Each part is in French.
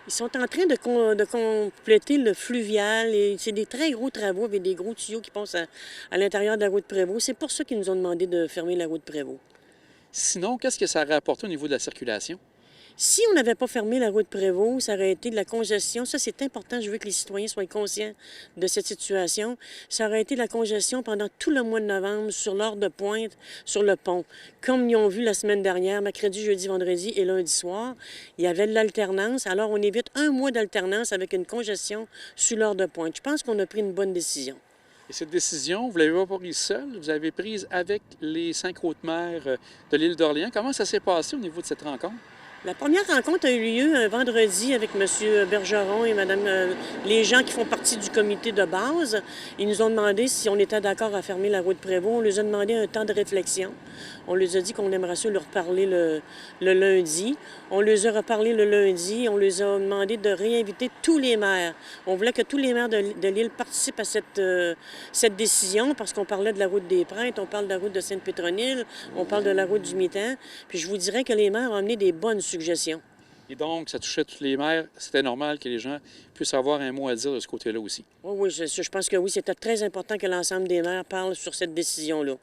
Ils sont en train de compléter le fluvial et c'est des très gros travaux avec des gros tuyaux qui passent à l'intérieur de la route Prévost. C'est pour ça qu'ils nous ont demandé de fermer la route Prévost. Sinon, qu'est-ce que ça aurait apporté au niveau de la circulation? Si on n'avait pas fermé la route Prévost, ça aurait été de la congestion. Ça, c'est important. Je veux que les citoyens soient conscients de cette situation. Ça aurait été de la congestion pendant tout le mois de novembre sur l'heure de pointe, sur le pont. Comme ils ont vu la semaine dernière, mercredi, jeudi, vendredi et lundi soir, il y avait de l'alternance. Alors, on évite un mois d'alternance avec une congestion sur l'heure de pointe. Je pense qu'on a pris une bonne décision. Et cette décision, vous ne l'avez pas prise seule, vous l'avez prise avec les 5 autres maires de l'île d'Orléans. Comment ça s'est passé au niveau de cette rencontre? La première rencontre a eu lieu un vendredi avec M. Bergeron et Mme, les gens qui font partie du comité de base. Ils nous ont demandé si on était d'accord à fermer la route Prévost. On leur a demandé un temps de réflexion. On leur a dit qu'on aimerait ça leur parler le lundi. On leur a reparlé le lundi. On leur a demandé de réinviter tous les maires. On voulait que tous les maires de l'île participent à cette décision parce qu'on parlait de la route des Prêtres, on parle de la route de Sainte-Pétronille, on parle de la route du Mitan. Puis je vous dirais que les maires ont amené des bonnes suggestions. Et donc, ça touchait tous les maires. C'était normal que les gens puissent avoir un mot à dire de ce côté-là aussi. Oui, je pense que oui, c'était très important que l'ensemble des maires parlent sur cette décision-là.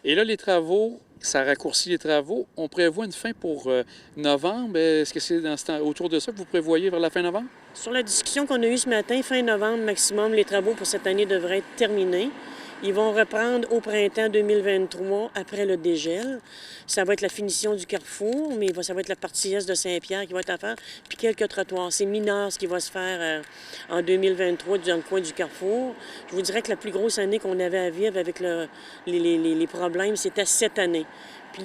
Et là, les travaux, ça raccourcit les travaux. On prévoit une fin pour novembre. Est-ce que c'est autour de ça que vous prévoyez vers la fin novembre? Sur la discussion qu'on a eue ce matin, fin novembre maximum, les travaux pour cette année devraient être terminés. Ils vont reprendre au printemps 2023, après le dégel. Ça va être la finition du carrefour, mais ça va être la partie est de Saint-Pierre qui va être à faire, puis quelques trottoirs. C'est mineur ce qui va se faire en 2023 dans le coin du carrefour. Je vous dirais que la plus grosse année qu'on avait à vivre avec les problèmes, c'était cette année. Puis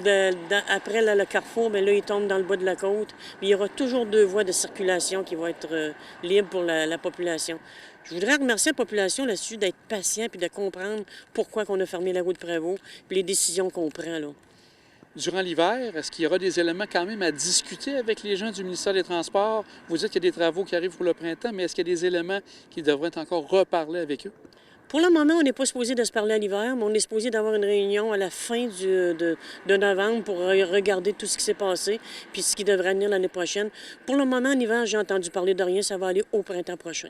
après le carrefour, bien là, il tombe dans le bas de la côte. Mais il y aura toujours 2 voies de circulation qui vont être libres pour la population. Je voudrais remercier la population là-dessus d'être patient puis de comprendre pourquoi on a fermé la route Prévost puis les décisions qu'on prend, là. Durant l'hiver, est-ce qu'il y aura des éléments quand même à discuter avec les gens du ministère des Transports? Vous dites qu'il y a des travaux qui arrivent pour le printemps, mais est-ce qu'il y a des éléments qui devraient être encore reparlés avec eux? Pour le moment, on n'est pas supposé de se parler à l'hiver, mais on est supposé d'avoir une réunion à la fin de novembre pour regarder tout ce qui s'est passé puis ce qui devrait venir l'année prochaine. Pour le moment, en hiver, j'ai entendu parler de rien. Ça va aller au printemps prochain.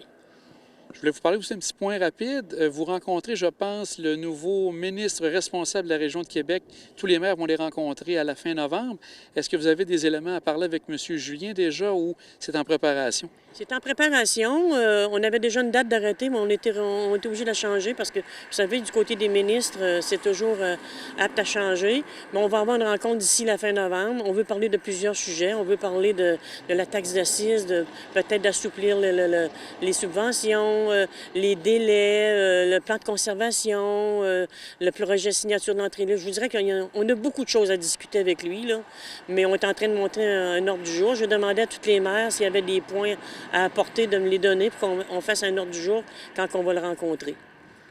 Je voulais vous parler aussi d'un petit point rapide. Vous rencontrez, je pense, le nouveau ministre responsable de la région de Québec. Tous les maires vont les rencontrer à la fin novembre. Est-ce que vous avez des éléments à parler avec M. Julien déjà ou c'est en préparation? C'est en préparation. On avait déjà une date d'arrêté, mais on était obligé de la changer parce que, vous savez, du côté des ministres, c'est toujours apte à changer. Mais on va avoir une rencontre d'ici la fin novembre. On veut parler de plusieurs sujets. On veut parler de la taxe d'assises, peut-être d'assouplir les subventions, les délais, le plan de conservation, le projet signature d'entrée. Je vous dirais qu'on a beaucoup de choses à discuter avec lui, là, mais on est en train de monter un ordre du jour. Je demandais à toutes les maires s'il y avait des points à apporter de me les donner pour qu'on fasse un ordre du jour quand on va le rencontrer.